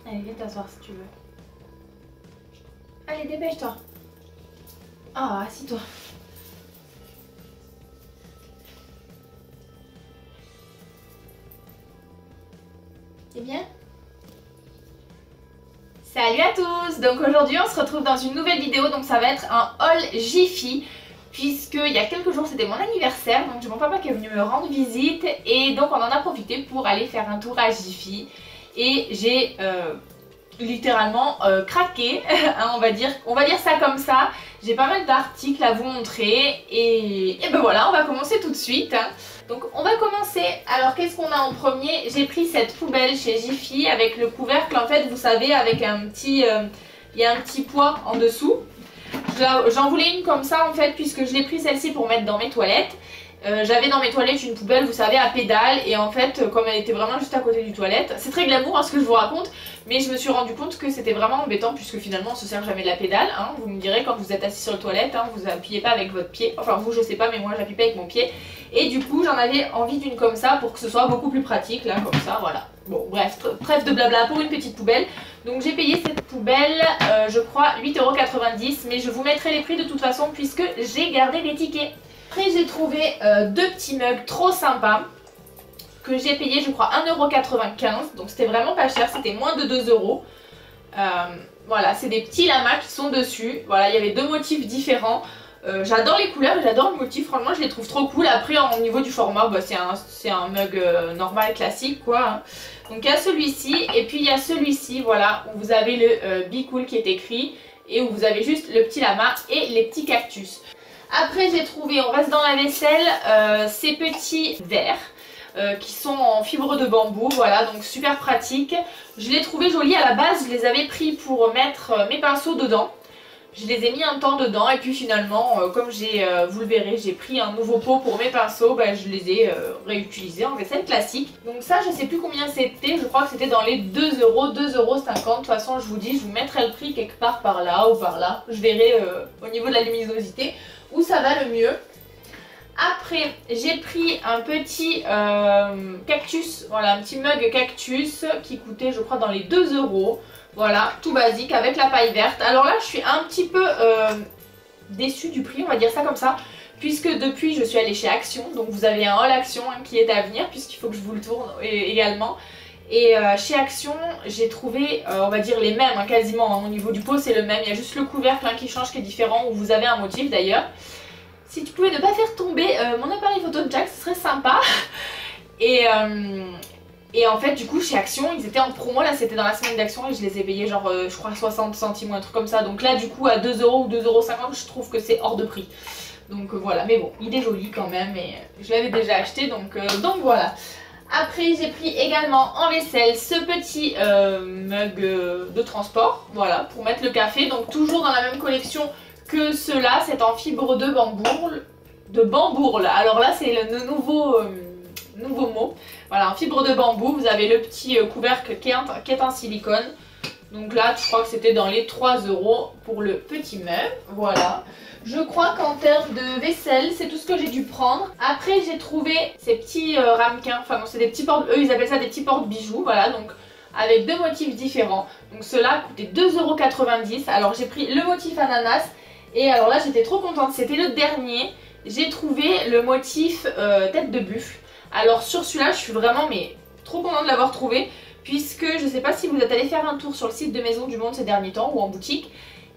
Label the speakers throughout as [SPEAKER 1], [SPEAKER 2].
[SPEAKER 1] Allez, viens t'asseoir si tu veux. Allez, dépêche-toi. Ah, assis-toi. C'est bien? Salut à tous! Donc aujourd'hui on se retrouve dans une nouvelle vidéo, donc ça va être un haul Jiffy. Puisque il y a quelques jours c'était mon anniversaire, donc j'ai mon papa qui est venu me rendre visite. Et donc on en a profité pour aller faire un tour à Jiffy. Et j'ai littéralement craqué, hein, on va dire ça comme ça. J'ai pas mal d'articles à vous montrer et ben voilà, on va commencer tout de suite, hein. Donc on va commencer. Alors qu'est-ce qu'on a en premier? J'ai pris cette poubelle chez Jiffy avec le couvercle, en fait vous savez, avec un petit il y a un petit poids en dessous. J'en voulais une comme ça en fait, puisque je l'ai pris celle-ci pour mettre dans mes toilettes. J'avais dans mes toilettes une poubelle, vous savez, à pédales, et en fait comme elle était vraiment juste à côté du toilette, c'est très glamour hein, ce que je vous raconte, mais je me suis rendu compte que c'était vraiment embêtant puisque finalement on se sert jamais de la pédale, hein. Vous me direz, quand vous êtes assis sur le toilette, hein, vous appuyez pas avec votre pied, enfin vous je sais pas, mais moi j'appuie pas avec mon pied, et du coup j'en avais envie d'une comme ça pour que ce soit beaucoup plus pratique, là comme ça, voilà. Bon bref, trêve de blabla pour une petite poubelle. Donc j'ai payé cette poubelle, je crois 8,90 €, mais je vous mettrai les prix de toute façon puisque j'ai gardé les tickets. Après j'ai trouvé deux petits mugs trop sympas que j'ai payé je crois 1,95 €, donc c'était vraiment pas cher, c'était moins de 2 €. Voilà, c'est des petits lamas qui sont dessus, voilà, il y avait deux motifs différents. J'adore les couleurs et j'adore le motif, franchement je les trouve trop cool. Après au niveau du format, bah, c'est un mug normal classique quoi, hein. Donc il y a celui-ci et puis il y a celui-ci, voilà, où vous avez le Be Cool qui est écrit et où vous avez juste le petit lama et les petits cactus. Après j'ai trouvé, on reste dans la vaisselle, ces petits verres qui sont en fibre de bambou, voilà, donc super pratique. Je les trouvais jolis à la base, je les avais pris pour mettre mes pinceaux dedans. Je les ai mis un temps dedans et puis finalement, comme vous le verrez, j'ai pris un nouveau pot pour mes pinceaux, bah, je les ai réutilisés en vaisselle classique. Donc ça, je sais plus combien c'était, je crois que c'était dans les 2 €, 2,50 €. De toute façon, je vous dis, je vous mettrai le prix quelque part par là ou par là. Je verrai au niveau de la luminosité où ça va le mieux. Après, j'ai pris un petit cactus, voilà, un petit mug cactus qui coûtait, je crois, dans les 2 €. Voilà, tout basique avec la paille verte. Alors là, je suis un petit peu déçue du prix, on va dire ça comme ça, puisque depuis, je suis allée chez Action. Donc vous avez un haul Action hein, qui est à venir, puisqu'il faut que je vous le tourne également. Et chez Action, j'ai trouvé, on va dire les mêmes, hein, quasiment, hein, au niveau du pot, c'est le même. Il y a juste le couvercle hein, qui change, qui est différent, où vous avez un motif d'ailleurs. Si tu pouvais ne pas faire tomber mon appareil photo de Jack, ce serait sympa. Et en fait du coup chez Action ils étaient en promo, là c'était dans la semaine d'Action et je les ai payés genre je crois 60 centimes ou un truc comme ça. Donc là du coup à 2 € ou 2,50 € je trouve que c'est hors de prix. Donc voilà, mais bon il est joli quand même et je l'avais déjà acheté donc voilà. Après j'ai pris également en vaisselle ce petit mug de transport, voilà, pour mettre le café. Donc toujours dans la même collection que ceux-là, c'est en fibre de bambourle. Alors là c'est le nouveau mot. Voilà, en fibre de bambou, vous avez le petit couvercle qui est en silicone. Donc là, je crois que c'était dans les 3 € pour le petit mug. Voilà. Je crois qu'en termes de vaisselle, c'est tout ce que j'ai dû prendre. Après, j'ai trouvé ces petits ramequins. Enfin non, c'est des petits porte... Eux, ils appellent ça des petits porte-bijoux. Voilà, donc avec deux motifs différents. Donc ceux-là coûtaient 2,90 €. Alors j'ai pris le motif ananas. Et alors là, j'étais trop contente. C'était le dernier. J'ai trouvé le motif tête de buffle. Alors sur celui-là, je suis vraiment trop contente de l'avoir trouvé, puisque je ne sais pas si vous êtes allé faire un tour sur le site de Maison du Monde ces derniers temps ou en boutique.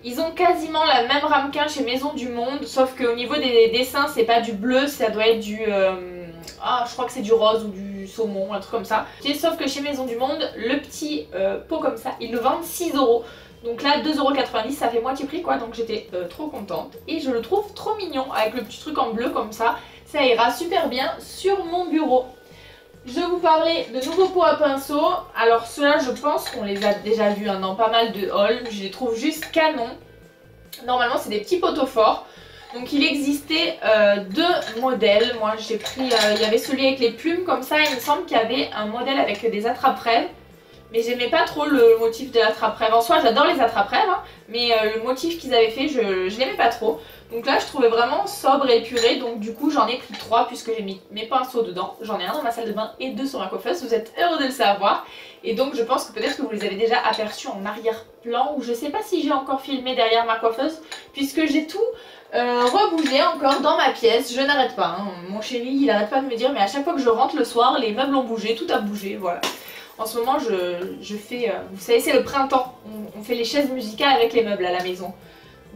[SPEAKER 1] Ils ont quasiment la même ramequin chez Maison du Monde, sauf qu'au niveau des dessins, c'est pas du bleu, ça doit être du... je crois que c'est du rose ou du saumon, un truc comme ça. Sauf que chez Maison du Monde, le petit pot comme ça, ils le vendent 6 €. Donc là 2,90 €, ça fait moitié prix quoi, donc j'étais trop contente. Et je le trouve trop mignon avec le petit truc en bleu comme ça. Ça ira super bien sur mon bureau. Je vais vous parler de nouveaux pots à pinceau. Alors ceux-là je pense qu'on les a déjà vus hein, dans pas mal de hauls. Je les trouve juste canon. Normalement c'est des petits poteaux forts. Donc il existait deux modèles. Moi j'ai pris, il y avait celui avec les plumes comme ça. Il me semble qu'il y avait un modèle avec des attrape-rêves. Mais j'aimais pas trop le motif de l'attrape-rêve. En soi j'adore les attrape-rêves hein, mais le motif qu'ils avaient fait, je l'aimais pas trop. Donc là je trouvais vraiment sobre et épuré, donc du coup j'en ai pris 3 puisque j'ai mis mes pinceaux dedans. J'en ai un dans ma salle de bain et 2 sur ma coiffeuse, vous êtes heureux de le savoir. Et donc je pense que peut-être que vous les avez déjà aperçus en arrière-plan, ou je sais pas si j'ai encore filmé derrière ma coiffeuse, puisque j'ai tout rebougé encore dans ma pièce. Je n'arrête pas, hein. Mon chéri il arrête pas de me dire mais à chaque fois que je rentre le soir les meubles ont bougé, tout a bougé, voilà. En ce moment je fais, vous savez c'est le printemps, on fait les chaises musicales avec les meubles à la maison.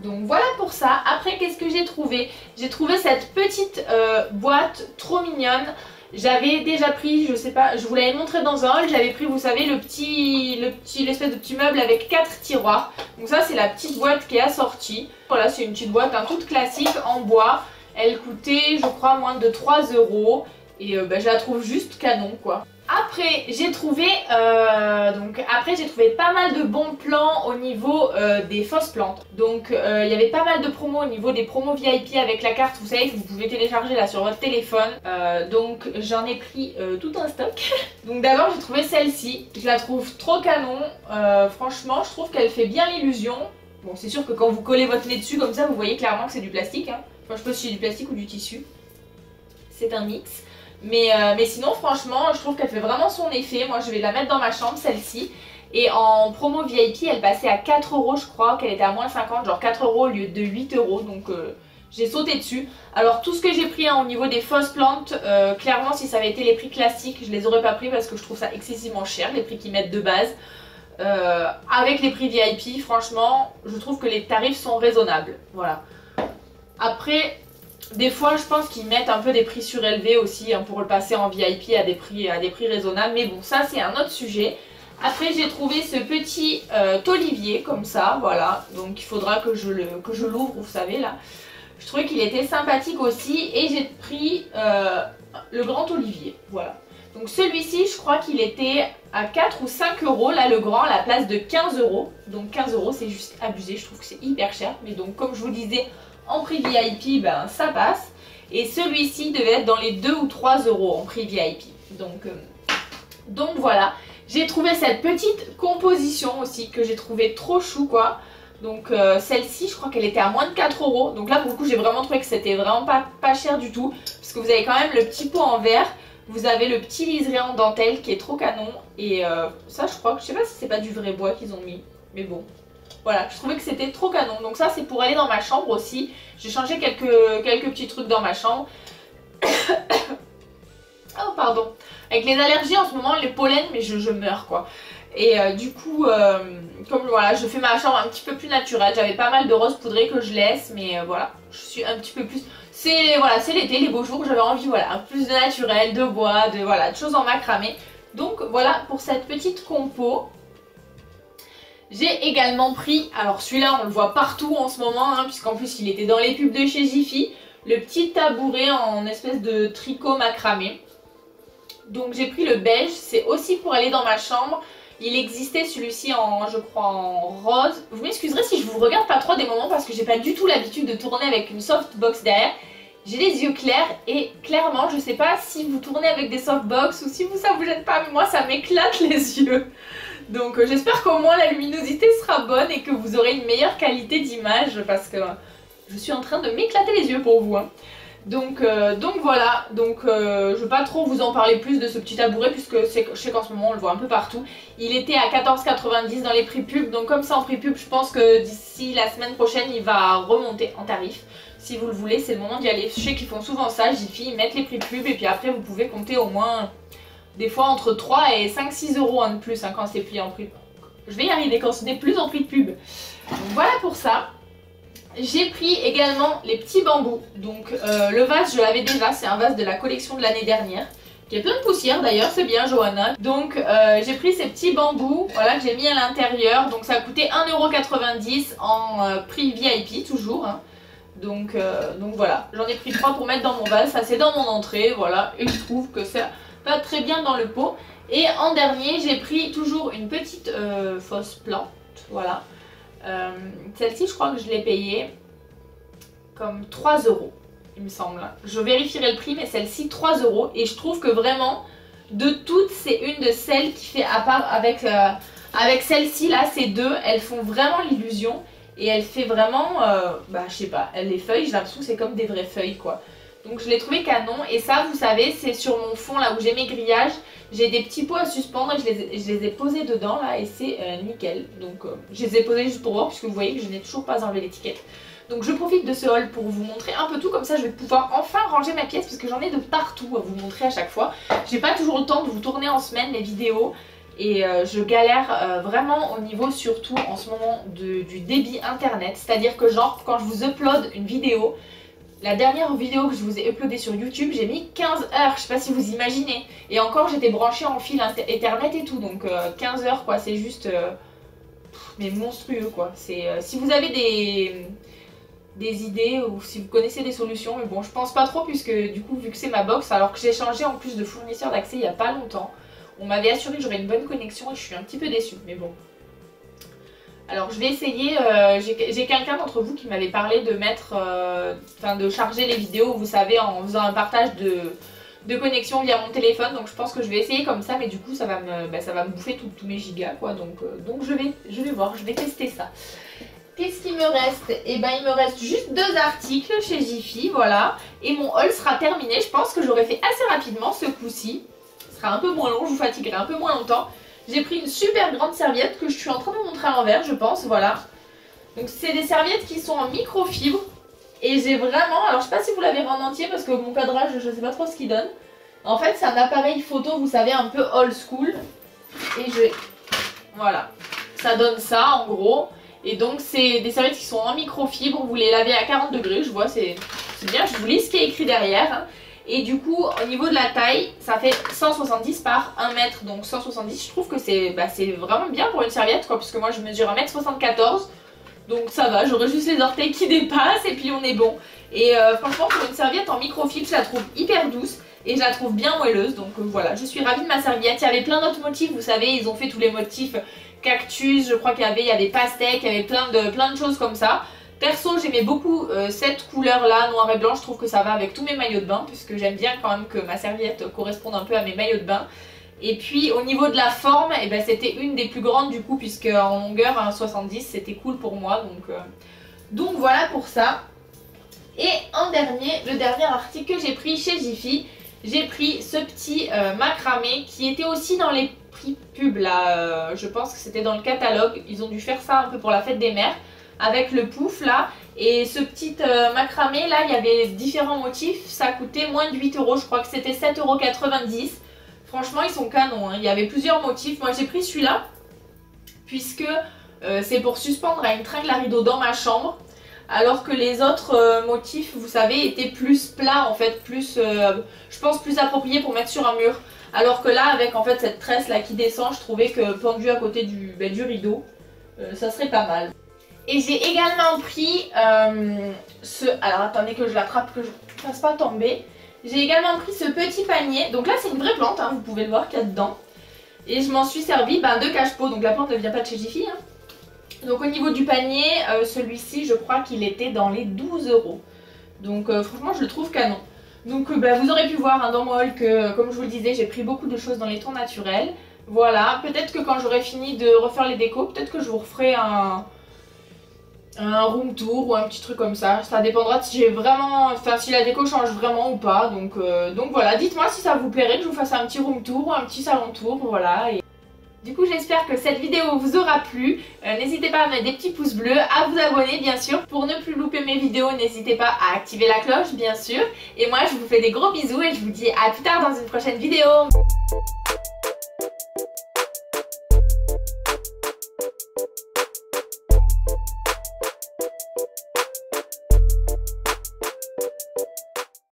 [SPEAKER 1] Donc voilà pour ça. Après qu'est-ce que j'ai trouvé? J'ai trouvé cette petite boîte trop mignonne. J'avais déjà pris, je sais pas, je vous l'avais montré dans un haul, j'avais pris vous savez l'espèce de petit meuble avec 4 tiroirs. Donc ça c'est la petite boîte qui est assortie. Voilà, c'est une petite boîte hein, toute classique en bois. Elle coûtait je crois moins de 3 € et je la trouve juste canon quoi. Après j'ai trouvé pas mal de bons plans au niveau des fausses plantes. Donc il y avait pas mal de promos au niveau des promos VIP avec la carte, vous savez que vous pouvez télécharger là sur votre téléphone. Donc j'en ai pris tout un stock. Donc d'abord j'ai trouvé celle-ci, je la trouve trop canon. Franchement je trouve qu'elle fait bien l'illusion. Bon c'est sûr que quand vous collez votre nez dessus comme ça vous voyez clairement que c'est du plastique hein. Enfin je sais pas si c'est du plastique ou du tissu. C'est un mix. Mais sinon franchement je trouve qu'elle fait vraiment son effet. Moi je vais la mettre dans ma chambre celle-ci. Et en promo VIP elle passait à 4 € je crois, qu'elle était à moins 50, genre 4 € au lieu de 8 €. Donc j'ai sauté dessus. Alors tout ce que j'ai pris hein, au niveau des fausses plantes, clairement si ça avait été les prix classiques je les aurais pas pris parce que je trouve ça excessivement cher, les prix qu'ils mettent de base. Avec les prix VIP franchement je trouve que les tarifs sont raisonnables. Voilà. Après des fois je pense qu'ils mettent un peu des prix surélevés aussi hein, pour le passer en VIP à des prix raisonnables. Mais bon ça c'est un autre sujet. Après j'ai trouvé ce petit olivier comme ça, voilà. Donc il faudra que je l'ouvre, vous savez là. Je trouvais qu'il était sympathique aussi. Et j'ai pris le grand olivier, voilà. Donc celui-ci je crois qu'il était à 4 ou 5 € là le grand à la place de 15 €. Donc 15 € c'est juste abusé, je trouve que c'est hyper cher. Mais donc comme je vous disais en prix VIP ben ça passe. Et celui-ci devait être dans les 2 ou 3 € en prix VIP. Donc voilà. J'ai trouvé cette petite composition aussi que j'ai trouvé trop chou quoi. Donc celle-ci je crois qu'elle était à moins de 4 €. Donc là pour le coup j'ai vraiment trouvé que c'était vraiment pas cher du tout. Parce que vous avez quand même le petit pot en verre. Vous avez le petit liseré en dentelle qui est trop canon. Et ça je crois que je sais pas si c'est pas du vrai bois qu'ils ont mis. Mais bon. Voilà, je trouvais que c'était trop canon. Donc ça c'est pour aller dans ma chambre aussi. J'ai changé quelques petits trucs dans ma chambre. Oh pardon. Avec les allergies en ce moment, les pollens, mais je meurs quoi. Et du coup, comme voilà, je fais ma chambre un petit peu plus naturelle. J'avais pas mal de roses poudrées que je laisse, mais voilà, je suis un petit peu plus... C'est voilà, c'est l'été, les beaux jours, j'avais envie, voilà, un peu plus de naturel, de bois, de choses en macramé. Donc voilà pour cette petite compo. J'ai également pris, alors celui-là on le voit partout en ce moment, hein, puisqu'en plus il était dans les pubs de chez Jiffy, le petit tabouret en espèce de tricot macramé. Donc j'ai pris le beige, c'est aussi pour aller dans ma chambre. Il existait celui-ci en, je crois, en rose. Vous m'excuserez si je vous regarde pas trop des moments parce que j'ai pas du tout l'habitude de tourner avec une softbox derrière. J'ai les yeux clairs et clairement, je sais pas si vous tournez avec des softbox ou si vous ça vous gêne pas, mais moi ça m'éclate les yeux. Donc j'espère qu'au moins la luminosité sera bonne et que vous aurez une meilleure qualité d'image parce que je suis en train de m'éclater les yeux pour vous. Hein. Donc voilà, je vais pas trop vous en parler plus de ce petit tabouret puisque je sais qu'en ce moment on le voit un peu partout. Il était à 14,90 € dans les prix pub, donc comme ça en prix pub je pense que d'ici la semaine prochaine il va remonter en tarif. Si vous le voulez c'est le moment d'y aller, je sais qu'ils font souvent ça, Jiffy, ils mettent les prix pub et puis après vous pouvez compter au moins des fois entre 3 et 5-6 € hein, de plus hein, quand c'est pris en prix. Je vais y arriver quand ce n'est plus en prix de pub. Donc voilà pour ça. J'ai pris également les petits bambous. Donc le vase je l'avais déjà, c'est un vase de la collection de l'année dernière. Qui est plein de poussière d'ailleurs, c'est bien Johanna. Donc j'ai pris ces petits bambous, voilà, que j'ai mis à l'intérieur. Donc ça a coûté 1,90 € en prix VIP toujours. Hein. Donc voilà, j'en ai pris 3 pour mettre dans mon vase, ça c'est dans mon entrée, voilà. Et je trouve que ça va très bien dans le pot. Et en dernier j'ai pris toujours une petite fausse plante, voilà. Celle-ci je crois que je l'ai payée comme 3 € il me semble. Je vérifierai le prix mais celle-ci 3 € et je trouve que vraiment de toutes c'est une de celles qui fait à part avec celle-ci là, ces deux elles font vraiment l'illusion et elle fait vraiment, bah je sais pas, les feuilles j'ai l'impression que c'est comme des vraies feuilles quoi. Donc je l'ai trouvé canon et ça vous savez c'est sur mon fond là où j'ai mes grillages, j'ai des petits pots à suspendre et je les ai posés dedans là et c'est nickel. Donc je les ai posés juste pour voir puisque vous voyez que je n'ai toujours pas enlevé l'étiquette. Donc je profite de ce haul pour vous montrer un peu tout, comme ça je vais pouvoir enfin ranger ma pièce parce que j'en ai de partout à vous montrer à chaque fois. J'ai pas toujours le temps de vous tourner en semaine les vidéos et je galère vraiment au niveau surtout en ce moment du débit internet. C'est-à-dire que genre quand je vous upload une vidéo, la dernière vidéo que je vous ai uploadée sur YouTube, j'ai mis 15 heures, je sais pas si vous imaginez. Et encore j'étais branchée en fil Ethernet et tout, donc 15 heures quoi, c'est juste mais monstrueux quoi. C'est si vous avez des idées ou si vous connaissez des solutions, mais bon je pense pas trop puisque du coup vu que c'est ma box, alors que j'ai changé en plus de fournisseur d'accès il y a pas longtemps, on m'avait assuré que j'aurais une bonne connexion et je suis un petit peu déçue, mais bon. Alors je vais essayer, j'ai quelqu'un d'entre vous qui m'avait parlé de mettre, de charger les vidéos, vous savez, en faisant un partage de connexion via mon téléphone, donc je pense que je vais essayer comme ça, mais du coup ça va me bouffer tous mes gigas quoi, donc je vais voir, je vais tester ça. Qu'est-ce qu'il me reste? Et ben il me reste juste 2 articles chez Jiffy, voilà, et mon haul sera terminé, je pense que j'aurais fait assez rapidement ce coup-ci, ce sera un peu moins long, je vous fatiguerai un peu moins longtemps. J'ai pris une super grande serviette que je suis en train de vous montrer à l'envers, je pense, voilà. Donc c'est des serviettes qui sont en microfibre. Et j'ai vraiment, alors je sais pas si vous l'avez en entier parce que mon cadrage, je sais pas trop ce qu'il donne. En fait c'est un appareil photo, vous savez, un peu old school. Et voilà, ça donne ça en gros. Et donc c'est des serviettes qui sont en microfibre, vous les lavez à 40 degrés, je vois, c'est bien, je vous lis ce qui est écrit derrière. Hein. Et du coup, au niveau de la taille, ça fait 170 par 1 mètre, donc 170, je trouve que c'est vraiment bien pour une serviette, quoi, parce que moi je mesure 1m74, donc ça va, j'aurai juste les orteils qui dépassent et puis on est bon. Et franchement, pour une serviette en microfibre, je la trouve hyper douce et je la trouve bien moelleuse, donc voilà, je suis ravie de ma serviette. Il y avait plein d'autres motifs, vous savez, ils ont fait tous les motifs cactus, je crois qu'il y avait pastèque, il y avait plein de choses comme ça. Perso j'aimais beaucoup cette couleur là, noir et blanc, je trouve que ça va avec tous mes maillots de bain puisque j'aime bien quand même que ma serviette corresponde un peu à mes maillots de bain. Et puis au niveau de la forme, eh ben, c'était une des plus grandes du coup puisque en longueur 1,70 c'était cool pour moi, donc voilà pour ça. Et en dernier, le dernier article que j'ai pris chez Jiffy, j'ai pris ce petit macramé qui était aussi dans les prix pub là, je pense que c'était dans le catalogue, ils ont dû faire ça un peu pour la fête des mères. Avec le pouf là, et ce petit macramé là, il y avait différents motifs, ça coûtait moins de 8 €, je crois que c'était 7,90 €. Franchement ils sont canons, hein. Il y avait plusieurs motifs, moi j'ai pris celui-là, puisque c'est pour suspendre à une tringle à rideau dans ma chambre, alors que les autres motifs, vous savez, étaient plus plats en fait, je pense plus appropriés pour mettre sur un mur. Alors que là, avec en fait cette tresse là qui descend, je trouvais que pendu à côté du rideau, ça serait pas mal. Et j'ai également pris alors attendez que je l'attrape, que je ne fasse pas tomber. J'ai également pris ce petit panier. Donc là c'est une vraie plante, hein, vous pouvez le voir qu'il y a dedans. Et je m'en suis servi de cache-pot. Donc la plante ne vient pas de chez Jiffy. Hein. Donc au niveau du panier, celui-ci je crois qu'il était dans les 12 €. Donc franchement je le trouve canon. Donc vous aurez pu voir hein, dans mon haul que comme je vous le disais, j'ai pris beaucoup de choses dans les tons naturels. Voilà, peut-être que quand j'aurai fini de refaire les décos, peut-être que je vous referai un room tour ou un petit truc comme ça. Ça dépendra de si j'ai vraiment, si la déco change vraiment ou pas. Donc voilà, dites-moi si ça vous plairait que je vous fasse un petit room tour ou un petit salon tour, voilà. Et du coup j'espère que cette vidéo vous aura plu. N'hésitez pas à mettre des petits pouces bleus, à vous abonner bien sûr. Pour ne plus louper mes vidéos, n'hésitez pas à activer la cloche bien sûr. Et moi je vous fais des gros bisous et je vous dis à plus tard dans une prochaine vidéo.